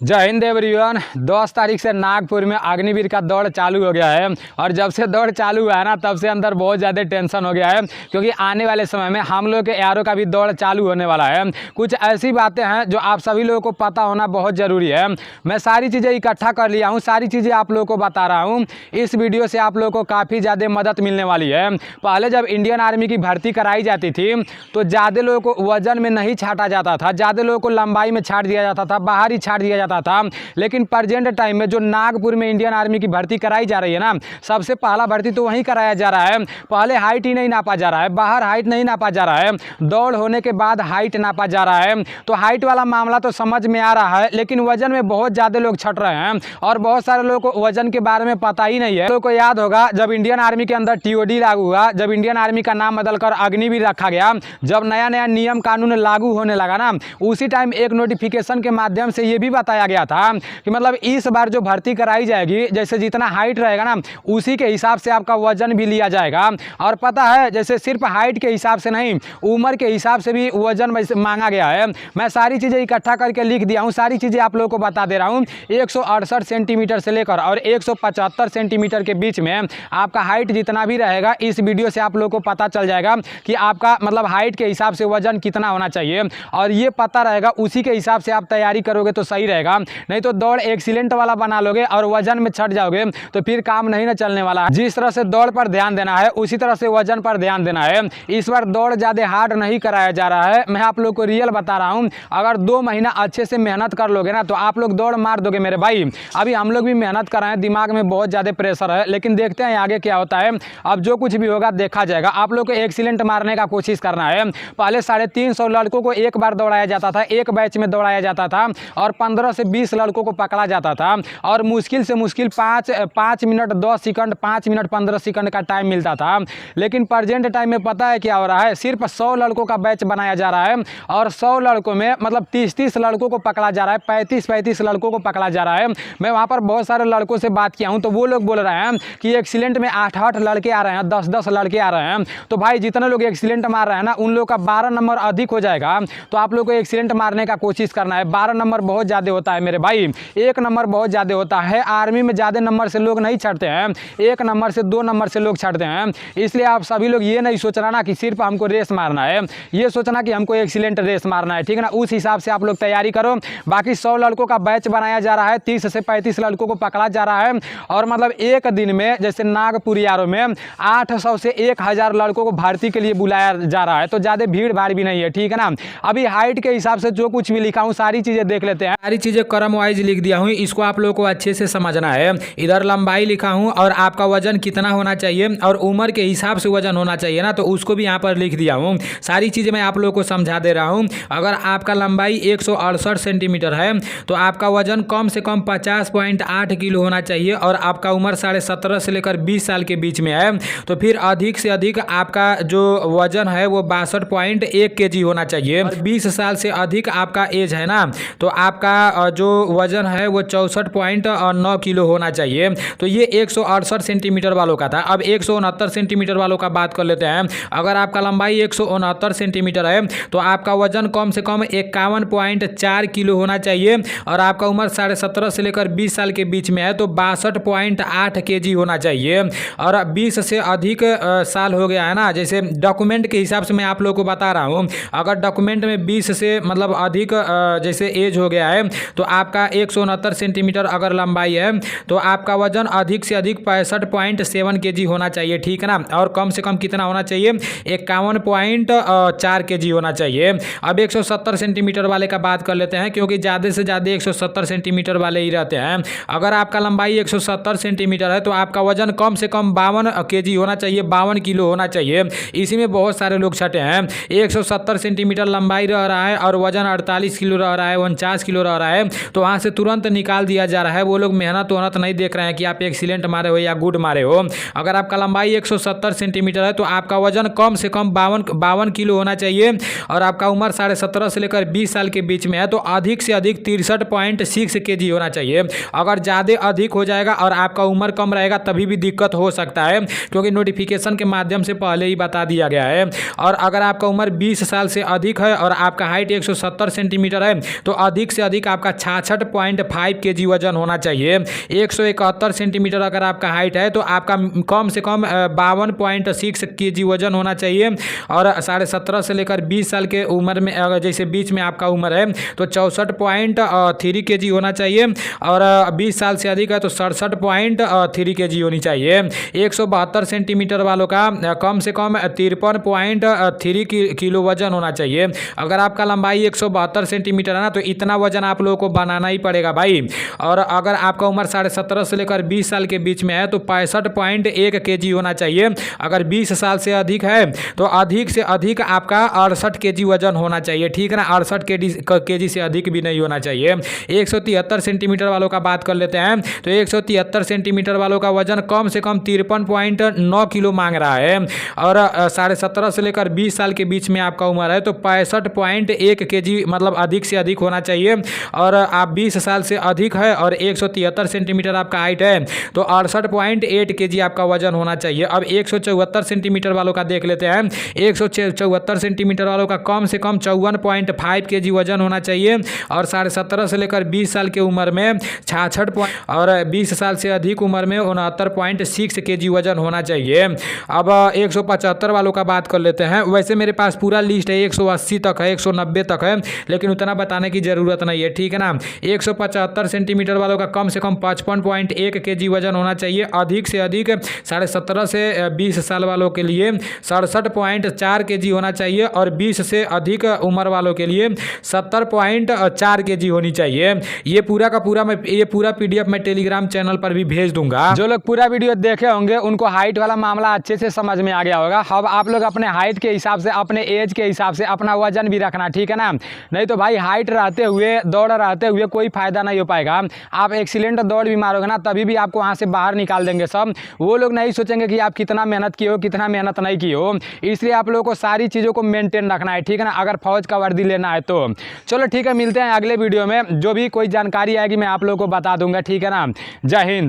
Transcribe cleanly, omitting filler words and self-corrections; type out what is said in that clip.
जय हिंद एवरीवन। 10 तारीख से नागपुर में अग्निवीर का दौड़ चालू हो गया है और जब से दौड़ चालू हुआ है ना तब से अंदर बहुत ज़्यादा टेंशन हो गया है, क्योंकि आने वाले समय में हम लोग के एआरओ का भी दौड़ चालू होने वाला है। कुछ ऐसी बातें हैं जो आप सभी लोगों को पता होना बहुत ज़रूरी है। मैं सारी चीज़ें इकट्ठा कर लिया हूँ, सारी चीज़ें आप लोगों को बता रहा हूँ। इस वीडियो से आप लोगों को काफ़ी ज़्यादा मदद मिलने वाली है। पहले जब इंडियन आर्मी की भर्ती कराई जाती थी तो ज़्यादा लोगों को वजन में नहीं छाटा जाता था, ज़्यादा लोगों को लंबाई में छाट दिया जाता था, बाहर ही छाट दिया जाता था। लेकिन प्रेजेंट टाइम में जो नागपुर में इंडियन आर्मी की भर्ती कराई जा रही है ना, सबसे पहला भर्ती तो वहीं कराया जा रहा है। पहले हाइट ही नहीं नापा जा रहा है, बाहर हाइट नहीं नापा जा रहा है, दौड़ होने के बाद हाइट नापा जा रहा है। तो हाइट वाला मामला तो समझ में आ रहा है, लेकिन वजन में बहुत ज़्यादा लोग छट रहे हैं और बहुत सारे लोगों को वजन के बारे में पता ही नहीं है। लोगों को याद होगा जब इंडियन आर्मी के अंदर टीओडी लागू हुआ, जब इंडियन आर्मी का नाम बदलकर अग्निवीर रखा गया, जब नया नया नियम कानून लागू होने लगा ना, उसी टाइम एक नोटिफिकेशन के माध्यम से ये भी बताया गया था कि मतलब इस बार जो भर्ती कराई जाएगी, जैसे जितना हाइट रहेगा ना उसी के हिसाब से आपका वजन भी लिया जाएगा। और पता है, जैसे सिर्फ हाइट के हिसाब से नहीं, उम्र के हिसाब से भी वजन मांगा गया है। मैं सारी चीज़ें इकट्ठा करके लिख दिया हूँ, सारी चीज़ें आप लोगों को बता दे रहा हूँ। 168 सेंटीमीटर से लेकर और 175 सेंटीमीटर के बीच में आपका हाइट जितना भी रहेगा, इस वीडियो से आप लोगों को पता चल जाएगा कि आपका मतलब हाइट के हिसाब से वजन कितना होना चाहिए, और ये पता रहेगा उसी के हिसाब से आप तैयारी करोगे तो सही रहेगा। नहीं तो दौड़ एक्सीलेंट वाला बना लोगे और वजन में छट जाओगे तो फिर काम नहीं ना चलने वाला है। जिस तरह से दौड़ पर ध्यान देना है उसी तरह से वजन पर ध्यान देना है। इस बार दौड़ ज़्यादा हार्ड नहीं कराया जा रहा है, मैं आप लोग को रियल बता रहा हूँ। अगर 2 महीना अच्छे से मेहनत कर लोगे ना तो आप लोग दौड़ मार दोगे मेरे भाई। अभी हम लोग भी मेहनत कर रहे हैं, दिमाग में बहुत ज़्यादा प्रेशर है, लेकिन देखते हैं आगे क्या होता है। अब जो कुछ भी होगा देखा जाएगा। आप लोग को एक्सीलेंट मारने का कोशिश करना है। पहले 350 लड़कों को एक बार दौड़ाया जाता था, एक बैच में दौड़ाया जाता था, और 15 से 20 लड़कों को पकड़ा जाता था और मुश्किल से मुश्किल 5 मिनट 10 सेकंड 5 मिनट 15 सेकंड का टाइम मिलता था। लेकिन प्रेजेंट टाइम में पता है क्या हो रहा है, सिर्फ 100 लड़कों का बैच बनाया जा रहा है और 100 लड़कों में मतलब 30-30 लड़कों को पकड़ा जा रहा है, 35-35 लड़कों को पकड़ा जा रहा है। मैं वहाँ पर बहुत सारे लड़कों से बात किया हूँ तो वो लोग बोल रहे हैं कि एक्सीलेंट में 8-8 लड़के आ रहे हैं, 10-10 लड़के आ रहे हैं। तो भाई जितने लोग एक्सीलेंट मार रहे हैं ना उन लोग का 12 नंबर अधिक हो जाएगा। तो आप लोग को एक्सीलेंट मारने का कोशिश करना है। 12 नंबर बहुत ज़्यादा होता है मेरे भाई, 1 नंबर बहुत ज़्यादा होता है। आर्मी में ज़्यादा नंबर से लोग नहीं छटते हैं, 1 नंबर से 2 नंबर से लोग छटते हैं। इसलिए आप सभी लोग ये नहीं सोचना ना कि सिर्फ हमको रेस मारना है, ये सोचना कि हमको एक्सीलेंट रेस मारना है, ठीक है ना। उस हिसाब से आप लोग तैयारी करो। बाकी 100 लड़कों का बैच बनाया जा रहा है, 30 से 35 लड़कों को पकड़ा जा रहा है और मतलब एक दिन में जैसे नागपुर यारों में 800 से 1000 लड़कों को भर्ती के लिए बुलाया जा रहा है। तो ज़्यादा भीड़ भाड़ भी नहीं है, ठीक है ना। अभी हाइट के हिसाब से जो कुछ भी लिखा हूँ सारी चीज़ें देख लेते हैं। सारी चीज़ें क्रम वाइज लिख दिया हूँ, इसको आप लोगों को अच्छे से समझना है। इधर लंबाई लिखा हूँ और आपका वजन कितना होना चाहिए और उम्र के हिसाब से वजन होना चाहिए ना, तो उसको भी यहाँ पर लिख दिया हूँ। सारी चीज़ें मैं आप लोगों को समझा दे रहा हूँ। अगर आपका लंबाई 168 सेंटीमीटर है तो आपका वजन कम से कम 50.8 किलो होना चाहिए और आपका उम्र 17.5 से लेकर 20 साल के बीच में है तो फिर अधिक से अधिक आपका जो वजन है वो 62.1 kg होना चाहिए। और 20 साल से अधिक आपका एज है ना तो आपका जो वजन है वो 64.9 किलो होना चाहिए। तो ये 168 सेंटीमीटर वालों का था। अब 169 सेंटीमीटर वालों का बात कर लेते हैं। अगर आपका लंबाई 169 सेंटीमीटर है तो आपका वजन कम से कम 51.4 किलो होना चाहिए और आपका उम्र 17.5 से लेकर 20 साल के बीच में है तो 62.8 kg होना चाहिए। और 20 से अधिक साल हो गया है ना, जैसे डॉक्यूमेंट के हिसाब से मैं आप लोगों को बता रहा हूँ। अगर डॉक्यूमेंट में 20 से मतलब अधिक जैसे एज हो गया है तो आपका 169 सेंटीमीटर अगर लंबाई है तो आपका वजन अधिक से अधिक 65.7 kg होना चाहिए, ठीक है ना। और कम से कम कितना होना चाहिए, 51.4 kg होना चाहिए। अब 170 सेंटीमीटर वाले का बात कर लेते हैं, क्योंकि ज़्यादा से ज़्यादा 170 सेंटीमीटर वाले ही रहते हैं। अगर आपका लंबाई 170 सेंटीमीटर है तो आपका वजन कम से कम 52 kg होना चाहिए, 52 किलो होना चाहिए। इसी में बहुत सारे लोग छटे हैं। 170 सेंटीमीटर लंबाई रह रहा है और वजन 48 किलो रह रहा है, 49 किलो रह रहा है, तो वहाँ से तुरंत निकाल दिया जा रहा है। वो लोग मेहनत वहनत नहीं देख रहे हैं कि आप एक्सीलेंट मारे हो या गुड मारे हो। अगर आपका लंबाई 170 सेंटीमीटर है तो आपका वजन कम से कम 52 किलो होना चाहिए और आपका उम्र 17.5 से लेकर 20 साल के बीच में है तो अधिक से अधिक 63.6 kg होना चाहिए। अगर ज़्यादा अधिक हो जाएगा और आपका उम्र कम रहेगा तभी भी दिक्कत हो सकता है, क्योंकि नोटिफिकेशन के माध्यम से पहले ही बता दिया गया है। और अगर आपका उम्र 20 साल से अधिक है और आपका हाइट 170 सेंटीमीटर है तो अधिक से अधिक आपका आपका 66.5 kg वजन होना चाहिए। 171 सेंटीमीटर अगर आपका हाइट है तो आपका कम से कम 52.6 kg वजन होना चाहिए। और 17.5 से लेकर 20 साल के उम्र में अगर जैसे बीच में आपका उम्र है तो 64.3 kg होना चाहिए। और 20 साल से अधिक है तो 67.3 kg होनी चाहिए। 172 सेंटीमीटर वालों का कम से कम 53.3 किलो वजन होना चाहिए। अगर आपका लंबाई 172 सेंटीमीटर है ना तो इतना वजन आप लोगों को बनाना ही पड़ेगा भाई। और अगर आपका उम्र 17.5 से लेकर 20 साल के बीच में है तो 65.1 kg होना चाहिए। अगर 20 साल से अधिक है तो अधिक से अधिक आपका 68 kg वजन होना चाहिए, ठीक है ना। 68 kg से अधिक भी नहीं होना चाहिए। 173 सेंटीमीटर वालों का बात कर लेते हैं तो 173 सेंटीमीटर वालों का वजन कम से कम 53.9 किलो मांग रहा है। और 17.5 से लेकर 20 साल के बीच में आपका उम्र है तो 65.1 kg मतलब अधिक से अधिक होना चाहिए। और आप 20 साल से अधिक है और 173 सेंटीमीटर आपका हाइट है तो 68.8 kg आपका वजन होना चाहिए। अब 174 सेंटीमीटर वालों का देख लेते हैं। 174 सेंटीमीटर वालों का कम से कम 54.5 kg वजन होना चाहिए। और 17.5 से लेकर 20 साल की उम्र में 66 और 20 साल से अधिक उम्र में 69.6 kg वजन होना चाहिए। अब 175 वालों का बात कर लेते हैं। वैसे मेरे पास पूरा लिस्ट है, 180 तक है, 190 तक है, लेकिन उतना बताने की ज़रूरत नहीं है, ठीक है ना। 175 सेंटीमीटर वालों का कम से कम 55.1 kg वजन होना चाहिए। अधिक से अधिक 17.5 से 20 साल वालों के लिए 67.4 kg होना चाहिए। और 20 से अधिक उम्र वालों के लिए 70.4 kg होनी चाहिए। ये पूरा का पूरा ये पूरा PDF मैं टेलीग्राम चैनल पर भी भेज दूंगा। जो लोग पूरा वीडियो देखे होंगे उनको हाइट वाला मामला अच्छे से समझ में आ गया होगा। अब आप लोग अपने हाइट के हिसाब से, अपने एज के हिसाब से अपना वजन भी रखना, ठीक है ना। नहीं तो भाई हाइट रहते हुए, दौड़ रहते हुए कोई फायदा नहीं हो पाएगा। आप एक्सीलेंट दौड़ भी मारोगे ना तभी भी आपको वहाँ से बाहर निकाल देंगे सब। वो लोग नहीं सोचेंगे कि आप कितना मेहनत किए हो, कितना मेहनत नहीं की हो। इसलिए आप लोगों को सारी चीज़ों को मेंटेन रखना है, ठीक है ना, अगर फौज का वर्दी लेना है तो। चलो ठीक है, मिलते हैं अगले वीडियो में। जो भी कोई जानकारी आएगी मैं आप लोगों को बता दूंगा, ठीक है ना। जय हिंद।